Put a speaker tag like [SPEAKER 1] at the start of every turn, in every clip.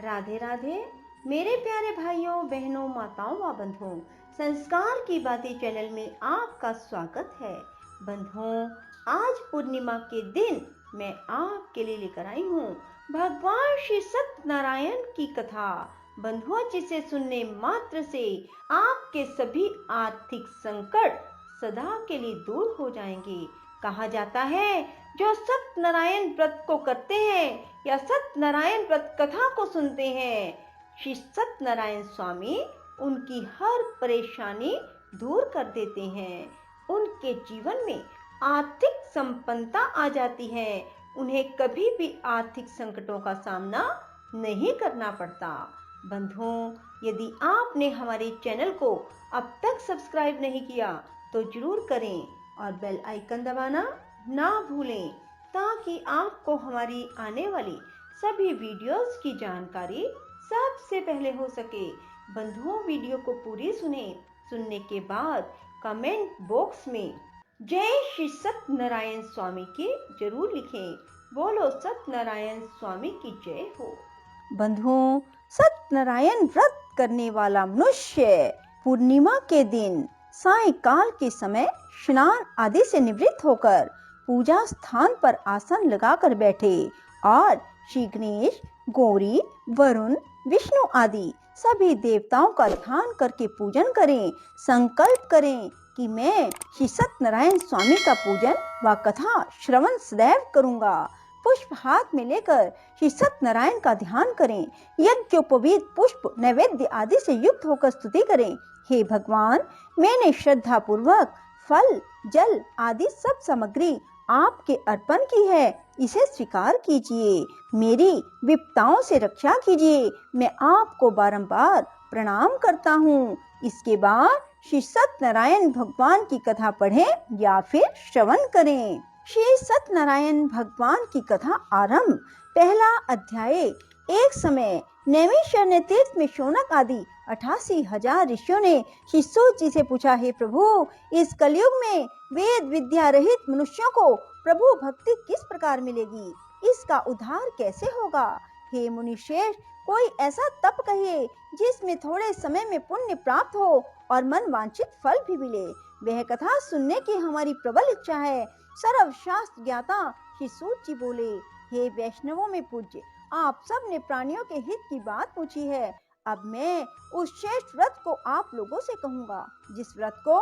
[SPEAKER 1] राधे राधे मेरे प्यारे भाइयों बहनों माताओं व बंधुओं, संस्कार की बातें चैनल में आपका स्वागत है। बंधुओं, आज पूर्णिमा के दिन मैं आपके लिए लेकर आई हूँ भगवान श्री सत्यनारायण की कथा। बंधुओं, जिसे सुनने मात्र से आपके सभी आर्थिक संकट सदा के लिए दूर हो जाएंगे। कहा जाता है, जो सत्यनारायण व्रत को करते हैं या सत्यनारायण व्रत कथा को सुनते हैं, श्री सत्यनारायण स्वामी उनकी हर परेशानी दूर कर देते हैं। उनके जीवन में आर्थिक संपन्नता आ जाती है। उन्हें कभी भी आर्थिक संकटों का सामना नहीं करना पड़ता। बंधुओं, यदि आपने हमारे चैनल को अब तक सब्सक्राइब नहीं किया तो जरूर करें और बेल आइकन दबाना ना भूलें, ताकि आपको हमारी आने वाली सभी वीडियोस की जानकारी सबसे पहले हो सके। बंधुओं, वीडियो को पूरी सुनने के बाद कमेंट बॉक्स में जय श्री सत्यनारायण स्वामी की जरूर लिखें। बोलो सत्यनारायण स्वामी की जय हो। बंधुओं, सत्यनारायण व्रत करने वाला मनुष्य पूर्णिमा के दिन सायंकाल के समय स्नान आदि से निवृत्त होकर पूजा स्थान पर आसन लगाकर बैठे और श्री गणेश, गौरी, वरुण, विष्णु आदि सभी देवताओं का ध्यान करके पूजन करें। संकल्प करें कि मैं श्री सत्यनारायण स्वामी का पूजन व कथा श्रवण सदैव करूंगा। पुष्प हाथ में लेकर श्री सत्यनारायण का ध्यान करें। यज्ञोपवीत पुष्प नैवेद्य आदि से युक्त होकर स्तुति करें। हे भगवान, मैंने श्रद्धा पूर्वक फल, जल आदि सब सामग्री आपके अर्पण की है, इसे स्वीकार कीजिए। मेरी विपदाओं से रक्षा कीजिए। मैं आपको बारंबार प्रणाम करता हूँ। इसके बाद श्री सत्यनारायण भगवान की कथा पढ़ें या फिर श्रवण करें। श्री सत्यनारायण भगवान की कथा आरंभ। पहला अध्याय। एक समय नैमिषारण्य तीर्थ में शौनक आदि 88,000 ऋषियों ने श्री सूत जी से पूछा, हे प्रभु, इस कलयुग में वेद विद्या रहित मनुष्यों को प्रभु भक्ति किस प्रकार मिलेगी? इसका उद्धार कैसे होगा? हे मुनिश्रेष्ठ, कोई ऐसा तप कहिए जिसमें थोड़े समय में पुण्य प्राप्त हो और मन वांछित फल भी मिले। वह कथा सुनने की हमारी प्रबल इच्छा है। सर्वशास्त्र ज्ञाता श्री सूत जी बोले, हे वैष्णवों में पूज्य, आप सब ने प्राणियों के हित की बात पूछी है। अब मैं उस श्रेष्ठ व्रत को आप लोगों से कहूँगा, जिस व्रत को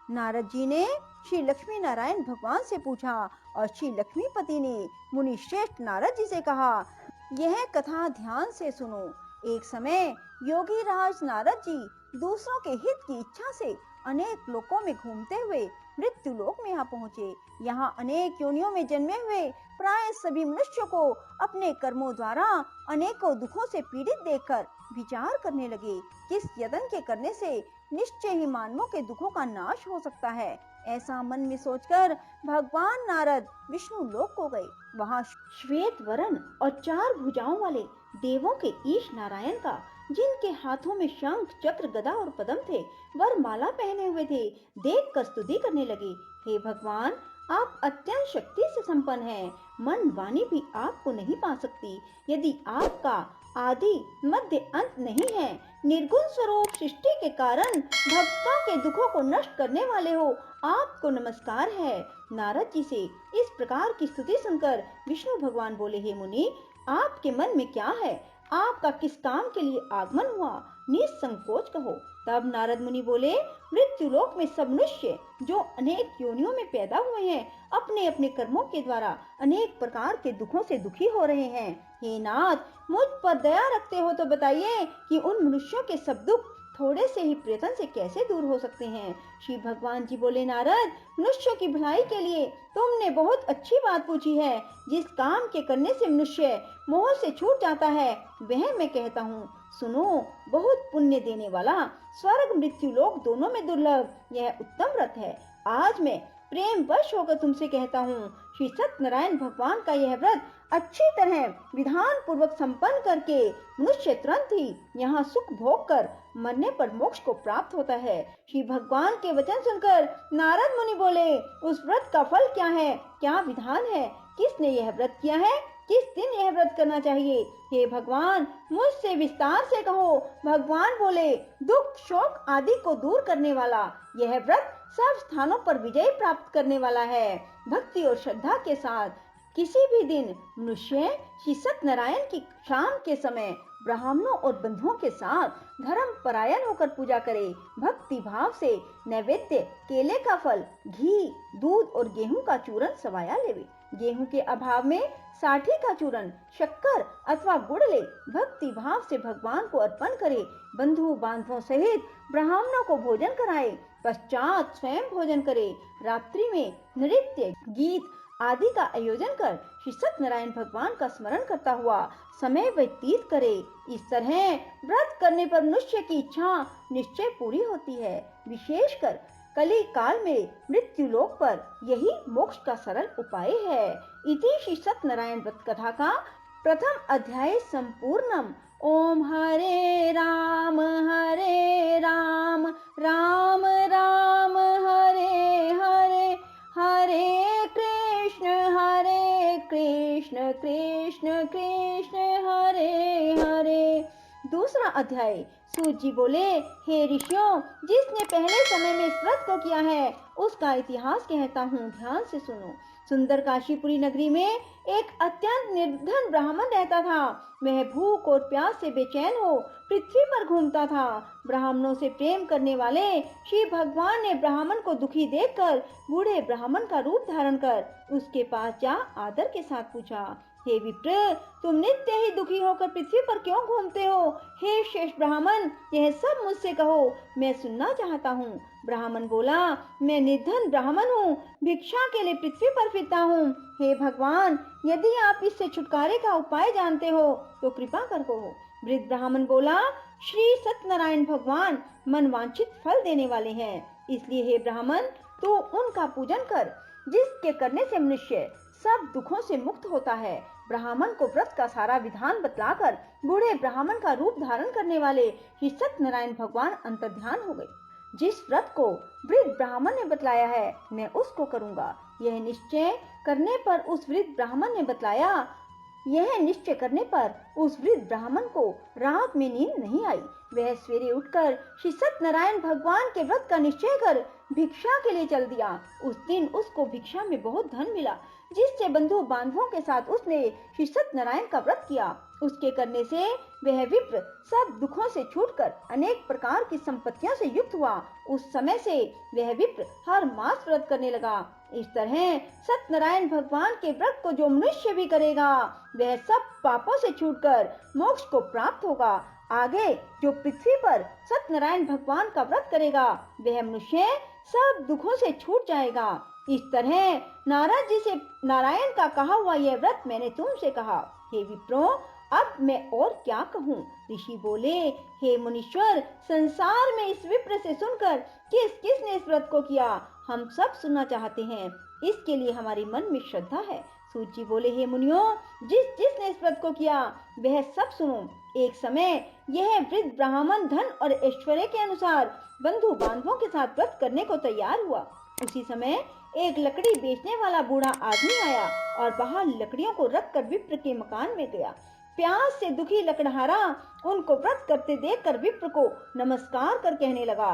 [SPEAKER 1] नारद जी ने श्री लक्ष्मी नारायण भगवान से पूछा और श्री लक्ष्मीपति ने मुनि श्रेष्ठ नारद जी से कहा। यह कथा ध्यान से सुनो। एक समय योगी राज नारद जी दूसरों के हित की इच्छा से अनेक लोकों में घूमते हुए मृत्यु लोक में यहाँ पहुँचे। यहाँ अनेक योनियों में जन्मे हुए प्राय सभी मनुष्यों को अपने कर्मों द्वारा अनेकों दुखों से पीड़ित देखकर विचार करने लगे, किस यत्न के करने से निश्चय ही मानवों के दुखों का नाश हो सकता है। ऐसा मन में सोचकर भगवान नारद विष्णु लोक को गए। वहाँ श्वेत वर्ण और 4 भुजाओं वाले देवों के ईश नारायण का, जिनके हाथों में शंख, चक्र, गदा और पद्म थे, वरमाला पहने हुए थे, देख कर स्तुति करने लगे। हे भगवान, आप अत्यंत शक्ति से संपन्न हैं। मन वाणी भी आपको नहीं पा सकती। यदि आपका आदि मध्य अंत नहीं है, निर्गुण स्वरूप सृष्टि के कारण भक्तों के दुखों को नष्ट करने वाले हो, आपको नमस्कार है। नारद जी से इस प्रकार की स्तुति सुनकर विष्णु भगवान बोले, हे मुनि, आपके मन में क्या है? आपका किस काम के लिए आगमन हुआ? निसंकोच कहो। तब नारद मुनि बोले, मृत्यु लोक में सब मनुष्य जो अनेक योनियों में पैदा हुए हैं, अपने अपने कर्मों के द्वारा अनेक प्रकार के दुखों से दुखी हो रहे हैं। हे नाथ, मुझ पर दया रखते हो तो बताइए कि उन मनुष्यों के सब दुख थोड़े से ही प्रयत्न से कैसे दूर हो सकते हैं? श्री भगवान जी बोले, नारद, मनुष्यों की भलाई के लिए तुमने बहुत अच्छी बात पूछी है। जिस काम के करने से मनुष्य मोह से छूट जाता है, वह मैं कहता हूँ, सुनो। बहुत पुण्य देने वाला, स्वर्ग मृत्यु लोक दोनों में दुर्लभ यह उत्तम व्रत है। आज मैं प्रेम वश होकर तुमसे कहता हूँ, श्री सत्यनारायण भगवान का यह व्रत अच्छी तरह विधान पूर्वक संपन्न करके मनुष्य तुरंत ही यहाँ सुख भोग कर मरने पर मोक्ष को प्राप्त होता है। श्री भगवान के वचन सुनकर नारद मुनि बोले, उस व्रत का फल क्या है? क्या विधान है? किसने यह व्रत किया है? किस दिन यह व्रत करना चाहिए? हे भगवान, मुझसे विस्तार से कहो। भगवान बोले, दुख शोक आदि को दूर करने वाला यह व्रत सब स्थानों पर विजय प्राप्त करने वाला है। भक्ति और श्रद्धा के साथ किसी भी दिन मनुष्य श्री सत्यनारायण की शाम के समय ब्राह्मणों और बंधुओं के साथ धर्म परायण होकर पूजा करे। भक्ति भाव से नैवेद्य केले का फल, घी, दूध और गेहूं का चूरन सवाया लेवे। गेहूं के अभाव में साठी का चूरन, शक्कर अथवा गुड़ ले भक्ति भाव से भगवान को अर्पण करे। बंधु बांधवों सहित ब्राह्मणों को भोजन कराए, पश्चात स्वयं भोजन करे। रात्रि में नृत्य गीत आदि का आयोजन कर श्री सत्यनारायण भगवान का स्मरण करता हुआ समय व्यतीत करे। इस तरह व्रत करने पर मनुष्य की इच्छा निश्चय पूरी होती है। विशेषकर कली काल में मृत्यु लोक पर यही मोक्ष का सरल उपाय है। इति श्री सत्यनारायण व्रत कथा का प्रथम अध्याय संपूर्णम। ओम हरे राम राम राम हरे हरे, हरे कृष्ण कृष्ण कृष्ण हरे हरे। दूसरा अध्याय। सूत जी बोले, हे ऋषियों, जिसने पहले समय में इस व्रत को किया है उसका इतिहास कहता हूँ, ध्यान से सुनो। सुंदर काशीपुरी नगरी में एक अत्यंत निर्धन ब्राह्मण रहता था। वह भूख और प्यास से बेचैन हो पृथ्वी पर घूमता था। ब्राह्मणों से प्रेम करने वाले श्री भगवान ने ब्राह्मण को दुखी देखकर बूढ़े ब्राह्मण का रूप धारण कर उसके पास जा आदर के साथ पूछा, हे विप्र, तुम नित्य ही दुखी होकर पृथ्वी पर क्यों घूमते हो? हे श्रेष्ठ ब्राह्मण, यह सब मुझसे कहो, मैं सुनना चाहता हूँ। ब्राह्मण बोला, मैं निर्धन ब्राह्मण हूँ, भिक्षा के लिए पृथ्वी पर फिरता हूँ। हे भगवान, यदि आप इससे छुटकारे का उपाय जानते हो तो कृपा कर कहो। वृद्ध ब्राह्मण बोला, श्री सत्यनारायण भगवान मनवांछित फल देने वाले हैं, इसलिए हे ब्राह्मण, तू उनका पूजन कर, जिसके करने से मनुष्य सब दुखों से मुक्त होता है। ब्राह्मण को व्रत का सारा विधान बतलाकर बूढ़े ब्राह्मण का रूप धारण करने वाले श्री सत्यनारायण भगवान अंतर्ध्यान हो गए। जिस व्रत को वृद्ध ब्राह्मण ने बतलाया है मैं उसको करूंगा। यह निश्चय करने पर उस वृद्ध ब्राह्मण को रात में नींद नहीं आई। वह सवेरे उठकर श्री सत्यनारायण भगवान के व्रत का निश्चय कर भिक्षा के लिए चल दिया। उस दिन उसको भिक्षा में बहुत धन मिला, जिससे बंधु बांधवों के साथ उसने श्री सत्यनारायण का व्रत किया। उसके करने से वह विप्र सब दुखों से छूटकर अनेक प्रकार की संपत्तियों से युक्त हुआ। उस समय से वह विप्र हर मास व्रत करने लगा। इस तरह सत्यनारायण भगवान के व्रत को जो मनुष्य भी करेगा वह सब पापों से छूटकर मोक्ष को प्राप्त होगा। आगे जो पृथ्वी पर सत्यनारायण भगवान का व्रत करेगा वह मनुष्य सब दुखों से छूट जाएगा। इस तरह नारद जी से नारायण का कहा हुआ यह व्रत मैंने तुमसे कहा। हे विप्रो, अब मैं और क्या कहूँ? ऋषि बोले, हे मुनीश्वर, संसार में इस विप्र से सुनकर किस किसने इस व्रत को किया हम सब सुनना चाहते हैं। इसके लिए हमारे मन में श्रद्धा है। सूत जी बोले, हे मुनियों, जिसने इस व्रत को किया वह सब सुनो। एक समय यह वृद्ध ब्राह्मण धन और ऐश्वर्य के अनुसार बंधु बांधवों के साथ व्रत करने को तैयार हुआ। उसी समय एक लकड़ी बेचने वाला बूढ़ा आदमी आया और बाहर लकड़ियों को रखकर विप्र के मकान में गया। प्यास से दुखी लकड़हारा उनको व्रत करते देखकर विप्र को नमस्कार कर कहने लगा,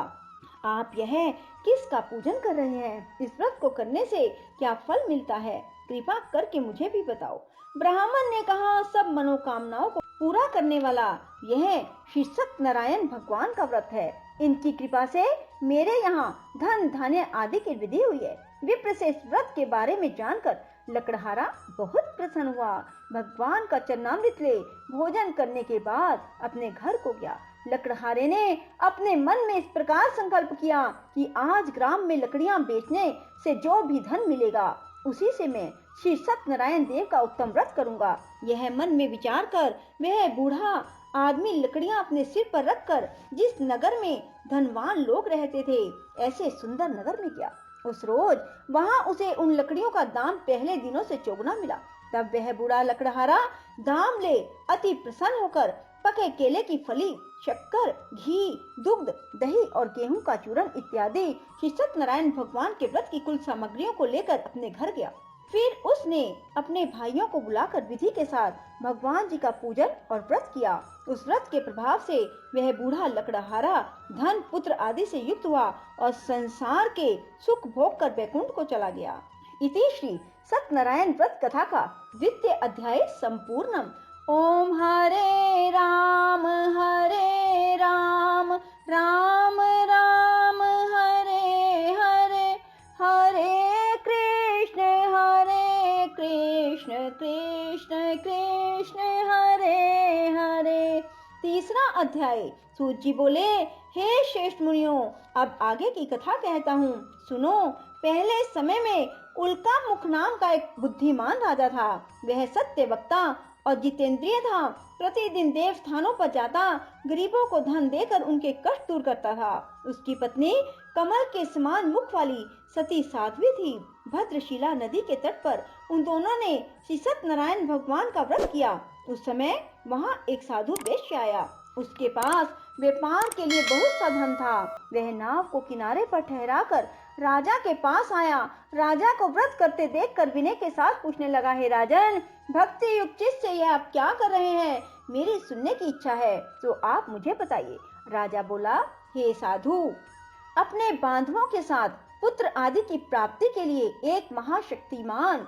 [SPEAKER 1] आप यह किसका पूजन कर रहे हैं? इस व्रत को करने से क्या फल मिलता है? कृपा करके मुझे भी बताओ। ब्राह्मण ने कहा, सब मनोकामनाओं को पूरा करने वाला यह श्री सत्यनारायण भगवान का व्रत है। इनकी कृपा से मेरे यहाँ धन धान्य आदि की विधि हुई है। विप्र से इस व्रत के बारे में जानकर लकड़हारा बहुत प्रसन्न हुआ। भगवान का चरणामृत ले भोजन करने के बाद अपने घर को गया। लकड़हारे ने अपने मन में इस प्रकार संकल्प किया कि आज ग्राम में लकड़ियां बेचने से जो भी धन मिलेगा उसी से मैं श्री सत्यनारायण देव का उत्तम व्रत करूंगा। यह मन में विचार कर वह बूढ़ा आदमी लकड़ियां अपने सिर पर रखकर जिस नगर में धनवान लोग रहते थे ऐसे सुंदर नगर में गया। उस रोज वहां उसे उन लकड़ियों का दाम पहले दिनों से चौगुना मिला। तब वह बूढ़ा लकड़हारा दाम ले अति प्रसन्न होकर पके केले की फली, शक्कर, घी, दुग्ध, दही और गेहूं का चूरन इत्यादि श्री सत्यनारायण भगवान के व्रत की कुल सामग्रियों को लेकर अपने घर गया। फिर उसने अपने भाइयों को बुलाकर विधि के साथ भगवान जी का पूजन और व्रत किया। उस व्रत के प्रभाव से वह बूढ़ा लकड़हारा धन पुत्र आदि से युक्त हुआ और संसार के सुख भोग कर वैकुंठ को चला गया। इति श्री सत्यनारायण व्रत कथा का द्वितीय अध्याय संपूर्णम। ओम हरे राम राम राम हरे हरे, हरे कृष्ण कृष्ण कृष्ण हरे हरे। तीसरा अध्याय। सूत जी बोले, हे श्रेष्ठ मुनियों, अब आगे की कथा कहता हूँ, सुनो। पहले समय में उल्का मुख नाम का एक बुद्धिमान राजा था। वह सत्य वक्ता और जितेंद्रिय था। प्रतिदिन देव स्थानों पर जाता, गरीबों को धन देकर उनके कष्ट दूर करता था। उसकी पत्नी कमल के समान मुख वाली सती साध्वी थी। भद्रशिला नदी के तट पर उन दोनों ने श्री सत्यनारायण भगवान का व्रत किया। उस समय वहाँ एक साधु वैश्य आया। उसके पास व्यापार के लिए बहुत सा धन था। वह नाव को किनारे पर ठहराकर राजा के पास आया। राजा को व्रत करते देखकर विनय के साथ पूछने लगा, हे राजन, भक्ति युक्त चित्त से यह आप क्या कर रहे हैं? मेरी सुनने की इच्छा है, तो आप मुझे बताइए। राजा बोला, हे साधु, अपने बांधवों के साथ पुत्र आदि की प्राप्ति के लिए एक महाशक्तिमान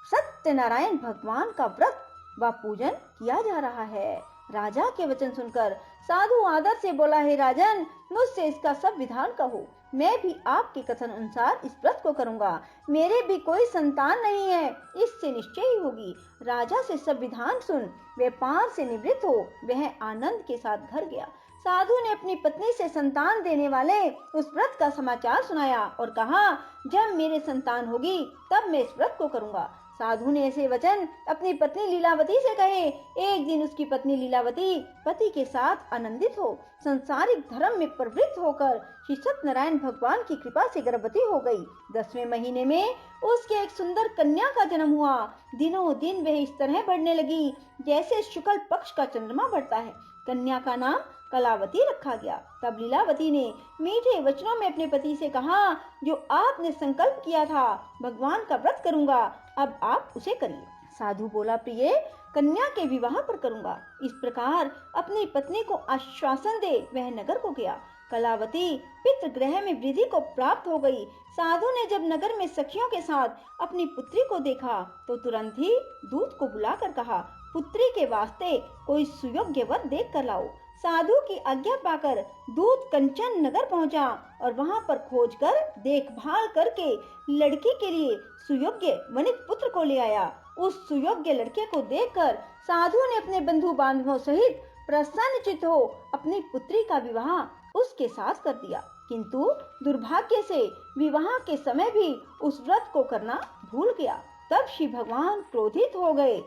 [SPEAKER 1] सत्यनारायण भगवान का व्रत व पूजन किया जा रहा है। राजा के वचन सुनकर साधु आदर से बोला, हे राजन, मुझसे इसका सब विधान कहो। मैं भी आपके कथन अनुसार इस व्रत को करूंगा। मेरे भी कोई संतान नहीं है, इससे निश्चय ही होगी। राजा से सब विधान सुन व्यापार से निवृत्त हो वह आनंद के साथ घर गया। साधु ने अपनी पत्नी से संतान देने वाले उस व्रत का समाचार सुनाया और कहा, जब मेरे संतान होगी तब मैं इस व्रत को करूंगा। साधु ने ऐसे वचन अपनी पत्नी लीलावती से कहे। एक दिन उसकी पत्नी लीलावती पति के साथ आनंदित हो संसारिक धर्म में प्रवृत्त होकर श्री सत्यनारायण भगवान की कृपा से गर्भवती हो गई। 10वें महीने में उसके एक सुंदर कन्या का जन्म हुआ। दिनों दिन वह इस तरह बढ़ने लगी जैसे शुक्ल पक्ष का चंद्रमा बढ़ता है। कन्या का नाम कलावती रखा गया। तब लीलावती ने मीठे वचनों में अपने पति से कहा, जो आपने संकल्प किया था भगवान का व्रत करूंगा, अब आप उसे करिए। साधु बोला, प्रिय, कन्या के विवाह पर करूंगा। इस प्रकार अपनी पत्नी को आश्वासन दे वह नगर को गया। कलावती पितृगृह में वृद्धि को प्राप्त हो गई। साधु ने जब नगर में सखियों के साथ अपनी पुत्री को देखा तो तुरंत ही दूत को बुलाकर कहा, पुत्री के वास्ते कोई सुयोग्य वर देख कर लाओ। साधु की आज्ञा पाकर दूत कंचन नगर पहुंचा और वहां पर खोज कर देखभाल करके लड़की के लिए सुयोग्य वनित पुत्र को ले आया। उस सुयोग्य लड़के को देखकर साधु ने अपने बंधु बांधवों सहित प्रसन्नचित्त हो अपनी पुत्री का विवाह उसके साथ कर दिया। किंतु दुर्भाग्य से विवाह के समय भी उस व्रत को करना भूल गया। तब श्री भगवान क्रोधित हो गए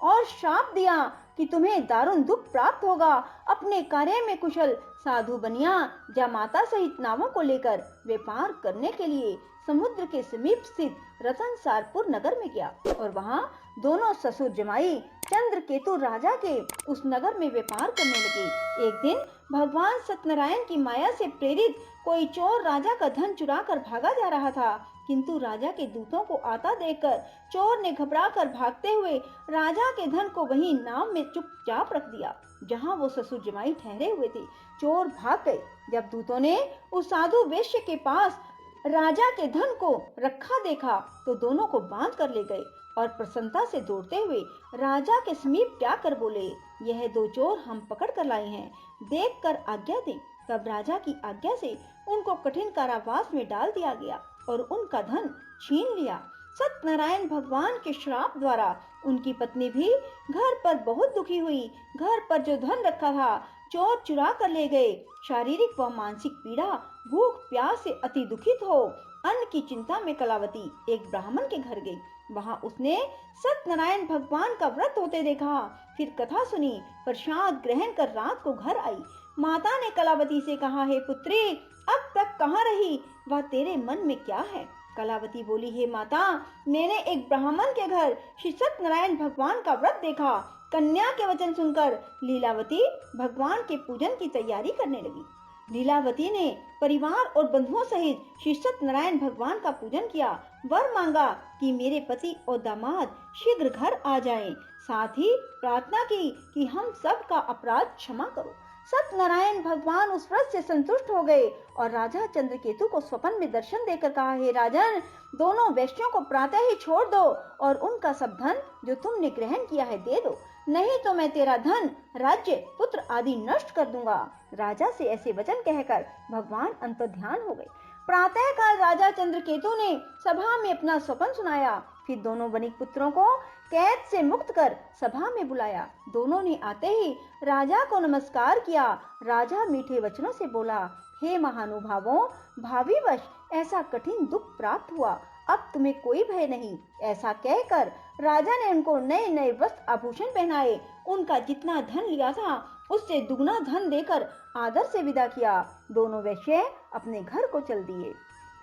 [SPEAKER 1] और श्राप दिया कि तुम्हें दारुण दुख प्राप्त होगा। अपने कार्य में कुशल साधु बनिया जामाता सहित नावों को लेकर व्यापार करने के लिए समुद्र के समीप स्थित रतनसारपुर नगर में गया और वहां दोनों ससुर जमाई चंद्रकेतु राजा के उस नगर में व्यापार करने लगे। एक दिन भगवान सत्यनारायण की माया से प्रेरित कोई चोर राजा का धन चुरा कर भागा जा रहा था, किंतु राजा के दूतों को आता देखकर चोर ने घबराकर भागते हुए राजा के धन को वहीं नाव में चुपचाप रख दिया जहां वो ससुर जमाई ठहरे हुए थे। चोर भाग गए। जब दूतों ने उस साधु वैश्य के पास राजा के धन को रखा देखा तो दोनों को बांध कर ले गए और प्रसन्नता से दौड़ते हुए राजा के समीप जाकर बोले, यह दो चोर हम पकड़ कर लाए हैं, देख कर आज्ञा दें। तब राजा की आज्ञा से उनको कठिन कारावास में डाल दिया गया और उनका धन छीन लिया। सत्यनारायण भगवान के श्राप द्वारा उनकी पत्नी भी घर पर बहुत दुखी हुई। घर पर जो धन रखा था चोर चुरा कर ले गए। शारीरिक व मानसिक पीड़ा, भूख प्यास से अति दुखित हो अन्न की चिंता में कलावती एक ब्राह्मण के घर गई। वहां उसने सत्यनारायण भगवान का व्रत होते देखा। फिर कथा सुनी, प्रसाद ग्रहण कर रात को घर आई। माता ने कलावती से कहा, हे पुत्री, अब तक कहाँ रही? वह तेरे मन में क्या है? कलावती बोली, हे माता, मैंने एक ब्राह्मण के घर श्री सत्यनारायण भगवान का व्रत देखा। कन्या के वचन सुनकर लीलावती भगवान के पूजन की तैयारी करने लगी। लीलावती ने परिवार और बंधुओं सहित श्री सत्यनारायण भगवान का पूजन किया, वर मांगा कि मेरे पति और दामाद शीघ्र घर आ जाएं। साथ ही प्रार्थना की कि हम सब का अपराध क्षमा करो। सत्यनारायण भगवान उस व्रत से संतुष्ट हो गए और राजा चंद्रकेतु को स्वप्न में दर्शन देकर कहा, हे राजन, दोनों वैश्यों को प्रातः ही छोड़ दो और उनका सब धन जो तुमने ग्रहण किया है दे दो, नहीं तो मैं तेरा धन, राज्य, पुत्र आदि नष्ट कर दूंगा। राजा से ऐसे वचन कहकर भगवान अंतर्ध्यान हो गए। प्रातः काल राजा चंद्रकेतु ने सभा में अपना स्वप्न सुनाया। फिर दोनों वणिक पुत्रों को कैद से मुक्त कर सभा में बुलाया। दोनों ने आते ही राजा को नमस्कार किया। राजा मीठे वचनों से बोला, हे महानुभावों, भावीवश ऐसा कठिन दुख प्राप्त हुआ, अब तुम्हें कोई भय नहीं। ऐसा कहकर राजा ने उनको नए नए वस्त्र आभूषण पहनाए। उनका जितना धन लिया था उससे दुगना धन देकर आदर से विदा किया। दोनों वैश्य अपने घर को चल दिए।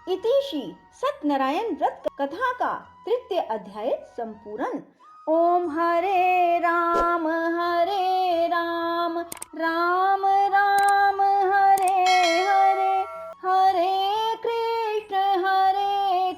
[SPEAKER 1] इतिश्री सत्यनारायण व्रत कथा का तृतीय अध्याय संपूर्ण। ओम हरे राम राम राम हरे हरे, हरे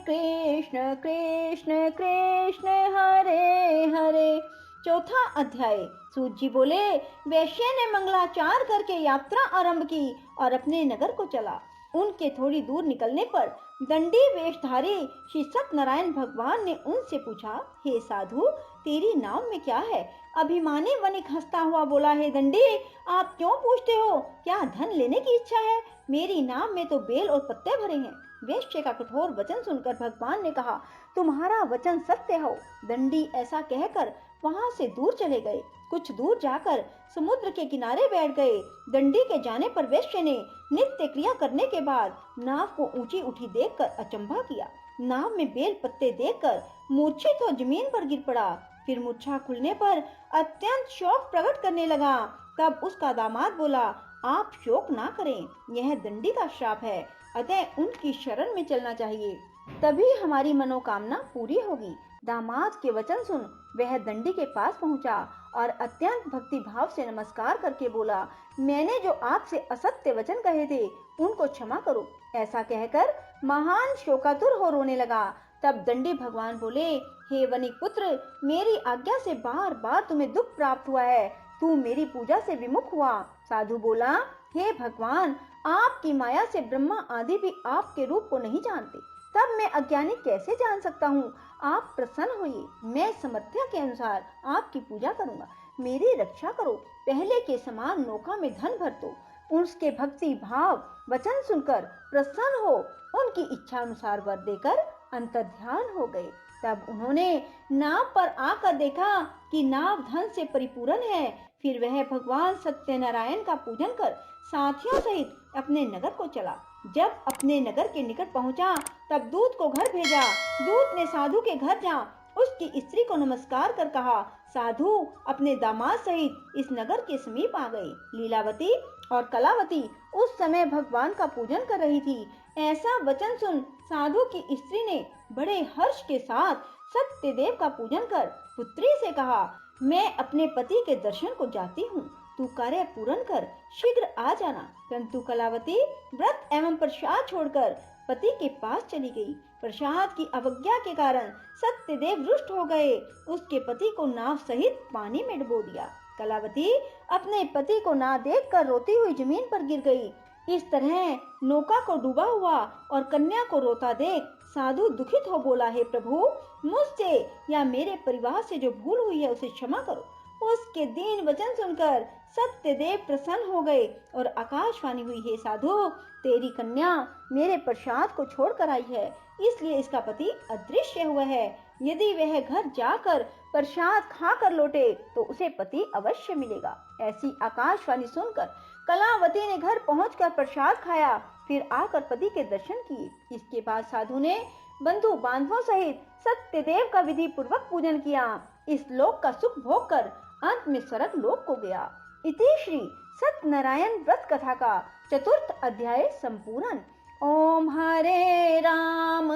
[SPEAKER 1] कृष्ण कृष्ण कृष्ण हरे हरे। चौथा अध्याय। सूत जी बोले, वैश्य ने मंगलाचार करके यात्रा आरंभ की और अपने नगर को चला। उनके थोड़ी दूर निकलने पर दंडी वेशधारी श्री सत्यनारायण भगवान ने उनसे पूछा, हे साधु, तेरी नाव में क्या है? अभिमानी वणिक हंसता हुआ बोला, हे दंडी, आप क्यों पूछते हो? क्या धन लेने की इच्छा है? मेरी नाव में तो बेल और पत्ते भरे हैं। वैश्य का कठोर वचन सुनकर भगवान ने कहा, तुम्हारा वचन सत्य हो। दंडी ऐसा कहकर वहां से दूर चले गए। कुछ दूर जाकर समुद्र के किनारे बैठ गए। दंडी के जाने पर वैश्य ने नित्य क्रिया करने के बाद नाव को ऊंची उठी देखकर अचंभा किया। नाव में बेल पत्ते देखकर मूर्छित हो जमीन पर गिर पड़ा। फिर मूर्छा खुलने पर अत्यंत शोक प्रकट करने लगा। तब उसका दामाद बोला, आप शोक ना करें, यह दंडी का श्राप है, अतः उनकी शरण में चलना चाहिए, तभी हमारी मनोकामना पूरी होगी। दामाद के वचन सुन वह दंडी के पास पहुंचा और अत्यंत भक्ति भाव से नमस्कार करके बोला, मैंने जो आपसे असत्य वचन कहे थे उनको क्षमा करो। ऐसा कहकर महान शोकातुर हो रोने लगा। तब दंडी भगवान बोले, हे वणिक पुत्र, मेरी आज्ञा से बार बार तुम्हें दुख प्राप्त हुआ है, तू मेरी पूजा से विमुख हुआ। साधु बोला, हे भगवान, आपकी माया से ब्रह्मा आदि भी आपके रूप को नहीं जानते, तब मैं अज्ञानी कैसे जान सकता हूँ? आप प्रसन्न होइए, मैं समर्थ्य के अनुसार आपकी पूजा करूंगा, मेरी रक्षा करो। पहले के समान नौका में धन भर दो। उसके भक्ति भाव वचन सुनकर प्रसन्न हो उनकी इच्छा अनुसार वर देकर अंतर्ध्यान हो गए। तब उन्होंने नाव पर आकर देखा कि नाव धन से परिपूर्ण है। फिर वह भगवान सत्यनारायण का पूजन कर साथियों सहित अपने नगर को चला। जब अपने नगर के निकट पहुंचा तब दूत को घर भेजा। दूत ने साधु के घर जा उसकी स्त्री को नमस्कार कर कहा, साधु अपने दामाद सहित इस नगर के समीप आ गए। लीलावती और कलावती उस समय भगवान का पूजन कर रही थी। ऐसा वचन सुन साधु की स्त्री ने बड़े हर्ष के साथ सत्यदेव का पूजन कर पुत्री से कहा, मैं अपने पति के दर्शन को जाती हूँ, तू कार्य पूर्ण कर शीघ्र आ जाना। परंतु कलावती व्रत एवं प्रसाद छोड़कर पति के पास चली गई। प्रसाद की अवज्ञा के कारण सत्यदेव रुष्ट हो गए। उसके पति को नाव सहित पानी में डुबो दिया। कलावती अपने पति को ना देखकर रोती हुई जमीन पर गिर गई। इस तरह नौका को डूबा हुआ और कन्या को रोता देख साधु दुखित हो बोला, हे प्रभु, मुझसे या मेरे परिवार से जो भूल हुई है उसे क्षमा करो। उसके दीन वचन सुनकर सत्यदेव प्रसन्न हो गए और आकाशवाणी हुई, हे साधु, तेरी कन्या मेरे प्रसाद को छोड़कर आई है, इसलिए इसका पति अदृश्य हुआ है। यदि वह घर जाकर प्रसाद खाकर लौटे तो उसे पति अवश्य मिलेगा। ऐसी आकाशवाणी सुनकर कलावती ने घर पहुंचकर प्रसाद खाया, फिर आकर पति के दर्शन किए। इसके बाद साधु ने बंधु बांधवों सहित सत्यदेव का विधि पूर्वक पूजन किया। इस लोक का सुख भोग कर अंत में स्वर्ग लोक को गया। इति श्री सत्यनारायण व्रत कथा का चतुर्थ अध्याय संपूर्ण। ओम हरे राम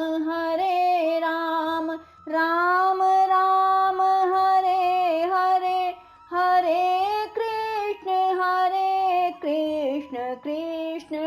[SPEAKER 1] राम राम हरे हरे, हरे कृष्ण कृष्ण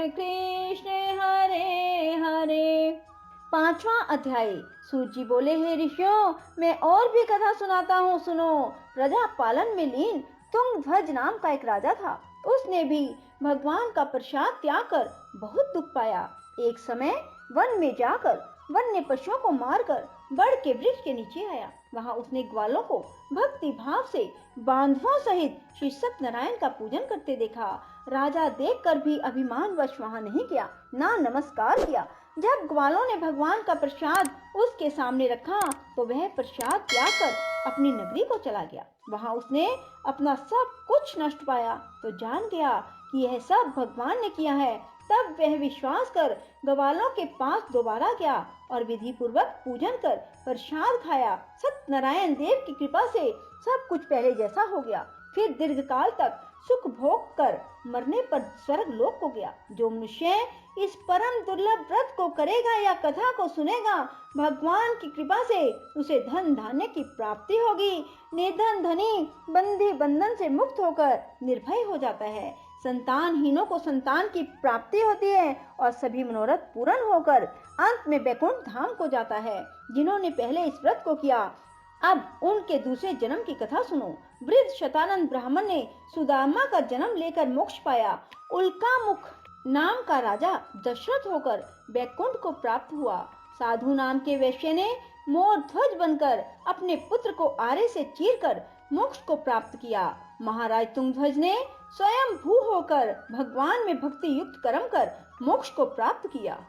[SPEAKER 1] 5वां अध्याय। सूत जी बोले, हे ऋषियों, मैं और भी कथा सुनाता हूँ, सुनो। प्रजा पालन में लीन तुंगध्वज नाम का एक राजा था। उसने भी भगवान का प्रसाद त्याग कर बहुत दुख पाया। एक समय वन में जाकर वन्य पशुओं को मारकर बड़ के वृक्ष के नीचे आया। वहां उसने ग्वालों को भक्ति भाव से बांधवों सहित श्री सत्यनारायण का पूजन करते देखा। राजा देखकर भी अभिमानवश वहां नहीं गया, ना नमस्कार किया। जब ग्वालों ने भगवान का प्रसाद उसके सामने रखा तो वह प्रसाद त्याग कर अपनी नगरी को चला गया। वहां उसने अपना सब कुछ नष्ट पाया तो जान गया कि यह सब भगवान ने किया है। तब वह विश्वास कर ग्वालों के पास दोबारा गया और विधि पूर्वक पूजन कर प्रसाद खाया। सत्यनारायण देव की कृपा से सब कुछ पहले जैसा हो गया। फिर दीर्घकाल तक सुख भोग कर मरने पर स्वर्ग लोक को गया। जो मनुष्य इस परम दुर्लभ व्रत को करेगा या कथा को सुनेगा, भगवान की कृपा से उसे धन धान्य की प्राप्ति होगी। निर्धन धनी बंदी बंधन से मुक्त होकर निर्भय हो जाता है। संतानहीनों को संतान की प्राप्ति होती है और सभी मनोरथ पूर्ण होकर अंत में वैकुंठ धाम को जाता है। जिन्होंने पहले इस व्रत को किया, अब उनके दूसरे जन्म की कथा सुनो। वृद्ध शतानंद ब्राह्मण ने सुदामा का जन्म लेकर मोक्ष पाया। उल्कामुख नाम का राजा दशरथ होकर वैकुंठ को प्राप्त हुआ। साधु नाम के वैश्य ने मोर ध्वज बनकर अपने पुत्र को आरे से चीरकर मोक्ष को प्राप्त किया। महाराज तुंगध्वज ने स्वयं भू होकर भगवान में भक्ति युक्त कर्म कर मोक्ष को प्राप्त किया।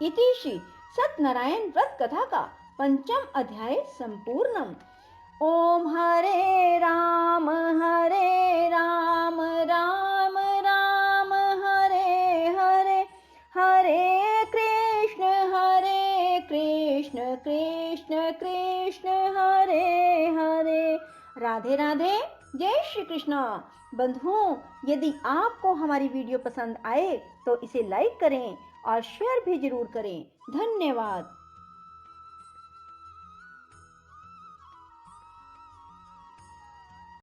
[SPEAKER 1] इति श्री सत्यनारायण व्रत कथा का 5वां अध्याय संपूर्णम। ओम हरे राम राम राम हरे हरे, हरे कृष्ण कृष्ण कृष्ण हरे हरे। राधे राधे, जय श्री कृष्ण। बंधुओं, यदि आपको हमारी वीडियो पसंद आए तो इसे लाइक करें और शेयर भी जरूर करें। धन्यवाद।